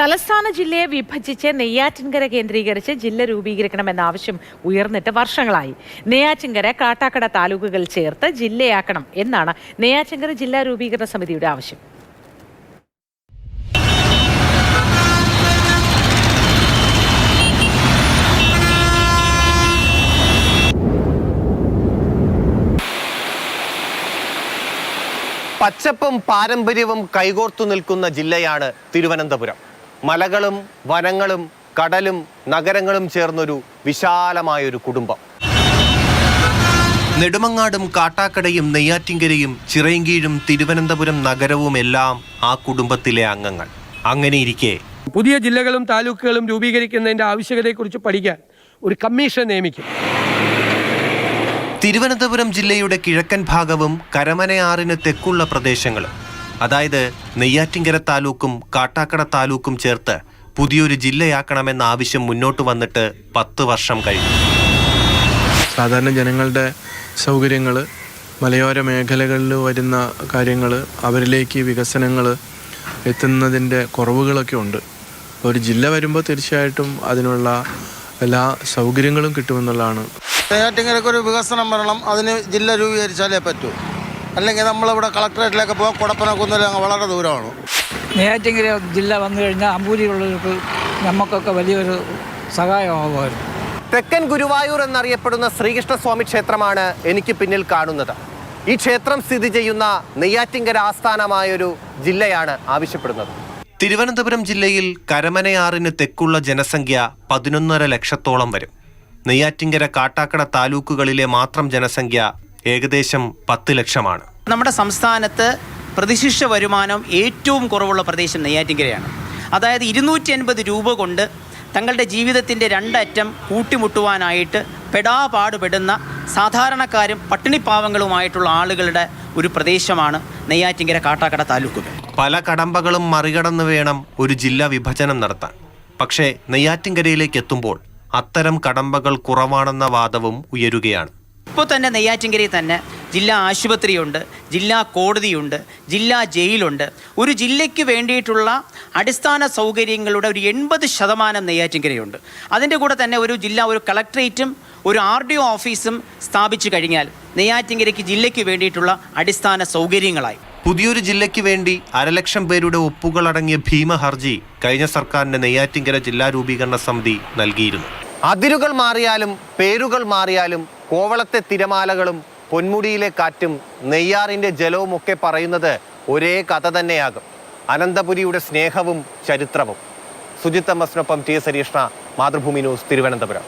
തലസ്ഥാന ജില്ലയെ വിഭജിച്ച് നെയ്യാറ്റിൻകര കേന്ദ്രീകരിച്ച് ജില്ല രൂപീകരിക്കണമെന്ന ആവശ്യം ഉയർന്നിട്ട് വർഷങ്ങളായി. നെയ്യാറ്റിൻകര, കാട്ടാക്കട താലൂക്കുകൾ ചേർത്ത് ജില്ലയാക്കണം എന്നാണ് നെയ്യാറ്റിൻകര ജില്ലാ രൂപീകരണ സമിതിയുടെ ആവശ്യം. പച്ചപ്പും പാരമ്പര്യവും കൈകോർത്തു നിൽക്കുന്ന ജില്ലയാണ് തിരുവനന്തപുരം. മലകളും വനങ്ങളും കടലും നഗരങ്ങളും ചേർന്നൊരു വിശാലമായൊരു കുടുംബം. നെടുമങ്ങാടും കാട്ടാക്കടയും നെയ്യാറ്റിൻകരയും ചിറയൻകീഴും തിരുവനന്തപുരം നഗരവും എല്ലാം ആ കുടുംബത്തിലെ അംഗങ്ങൾ. അങ്ങനെയിരിക്കെ പുതിയ ജില്ലകളും താലൂക്കുകളും രൂപീകരിക്കുന്നതിൻ്റെ ആവശ്യകതയെക്കുറിച്ച് പഠിക്കാൻ ഒരു കമ്മീഷൻ നിയമിക്കും. തിരുവനന്തപുരം ജില്ലയുടെ കിഴക്കൻ ഭാഗവും കരമനയാറിന് തെക്കുള്ള പ്രദേശങ്ങളും, അതായത് നെയ്യാറ്റിൻകര താലൂക്കും കാട്ടാക്കട താലൂക്കും ചേർത്ത് പുതിയൊരു ജില്ലയാക്കണമെന്ന ആവശ്യം മുന്നോട്ട് വന്നിട്ട് 10 വർഷം കഴിഞ്ഞു. സാധാരണ ജനങ്ങളുടെ സൗകര്യങ്ങൾ, മലയോര മേഖലകളിൽ വരുന്ന കാര്യങ്ങൾ, അവരിലേക്ക് വികസനങ്ങൾ എത്തുന്നതിൻ്റെ കുറവുകളൊക്കെ ഉണ്ട്. ഒരു ജില്ല വരുമ്പോൾ തീർച്ചയായിട്ടും അതിനുള്ള എല്ലാ സൗകര്യങ്ങളും കിട്ടുമെന്നുള്ളതാണ്. നെയ്യാറ്റിൻകരയ്ക്കൊരു വികസനം വരണം, അതിന് ജില്ല രൂപീകരിച്ചാലേ പറ്റൂ. അല്ലെങ്കിൽ നമ്മളിവിടെ കളക്ടറേറ്റിലേക്ക് പോകാൻ കുടപ്പനക്കുന്നില്ല, വളരെ ദൂരമാണ്. നെയ്യാറ്റിൻകര ജില്ല വന്നു കഴിഞ്ഞാൽ അമ്പൂരിയുള്ളവർക്ക് നമുക്കൊക്കെ വലിയൊരു സഹായമാകുമായിരുന്നു. തെക്കൻ ഗുരുവായൂർ എന്നറിയപ്പെടുന്ന ശ്രീകൃഷ്ണസ്വാമി ക്ഷേത്രമാണ് എനിക്ക് പിന്നിൽ കാണുന്നത്. ഈ ക്ഷേത്രം സ്ഥിതി ചെയ്യുന്ന നെയ്യാറ്റിൻകര ആസ്ഥാനമായൊരു ജില്ലയാണ് ആവശ്യപ്പെടുന്നത്. തിരുവനന്തപുരം ജില്ലയിൽ കരമനയാറിന് തെക്കുള്ള ജനസംഖ്യ 11.5 ലക്ഷത്തോളം വരും. നെയ്യാറ്റിൻകര കാട്ടാക്കട താലൂക്കുകളിലെ മാത്രം ജനസംഖ്യ ഏകദേശം 10 ലക്ഷമാണ്. നമ്മുടെ സംസ്ഥാനത്ത് പ്രതിശിഷ്ട വരുമാനം ഏറ്റവും കുറവുള്ള പ്രദേശം നെയ്യാറ്റിൻകരയാണ്. അതായത് 280 രൂപ കൊണ്ട് തങ്ങളുടെ ജീവിതത്തിൻ്റെ രണ്ടറ്റം കൂട്ടിമുട്ടുവാനായിട്ട് പെടാപാടുപെടുന്ന സാധാരണക്കാരും പട്ടിണിപ്പാവങ്ങളുമായിട്ടുള്ള ആളുകളുടെ ഒരു പ്രദേശമാണ് നെയ്യാറ്റിൻകര കാട്ടാക്കട താലൂക്കുകൾ. പല കടമ്പകളും മറികടന്ന് വേണം ഒരു ജില്ലാ വിഭജനം നടത്താൻ. പക്ഷേ നെയ്യാറ്റിൻകരയിലേക്ക് എത്തുമ്പോൾ അത്തരം കടമ്പകൾ കുറവാണെന്ന വാദവും ഉയരുകയാണ്. ഇപ്പോൾ തന്നെ നെയ്യാറ്റിൻകരയിൽ തന്നെ ജില്ലാ ആശുപത്രിയുണ്ട്, ജില്ലാ കോടതിയുണ്ട്, ജില്ലാ ജയിലുണ്ട്. ഒരു ജില്ലയ്ക്ക് വേണ്ടിയിട്ടുള്ള അടിസ്ഥാന സൗകര്യങ്ങളുടെ ഒരു 80% നെയ്യാറ്റിൻകരയുണ്ട്. അതിൻ്റെ കൂടെ തന്നെ ഒരു കളക്ട്രേറ്റും ഒരു RDO ഓഫീസും സ്ഥാപിച്ചു കഴിഞ്ഞാൽ നെയ്യാറ്റിൻകരയ്ക്ക് ജില്ലയ്ക്ക് വേണ്ടിയിട്ടുള്ള അടിസ്ഥാന സൗകര്യങ്ങളായി. പുതിയൊരു ജില്ലയ്ക്ക് വേണ്ടി 1.5 ലക്ഷം പേരുടെ ഒപ്പുകളടങ്ങിയ ഭീമ ഹർജി കഴിഞ്ഞ സർക്കാരിന് നെയ്യാറ്റിൻകര ജില്ലാ രൂപീകരണ സമിതി നൽകിയിരുന്നു. അതിരുകൾ മാറിയാലും പേരുകൾ മാറിയാലും കോവളത്തെ തിരമാലകളും പൊന്മുടിയിലെ കാറ്റും നെയ്യാറിൻ്റെ ജലവും ഒക്കെ പറയുന്നത് ഒരേ കഥ തന്നെയാകും. അനന്തപുരിയുടെ സ്നേഹവും ചരിത്രവും. സുജിത് എം എസിനൊപ്പം TS ഹരീഷ്ണ, മാതൃഭൂമി ന്യൂസ്, തിരുവനന്തപുരം.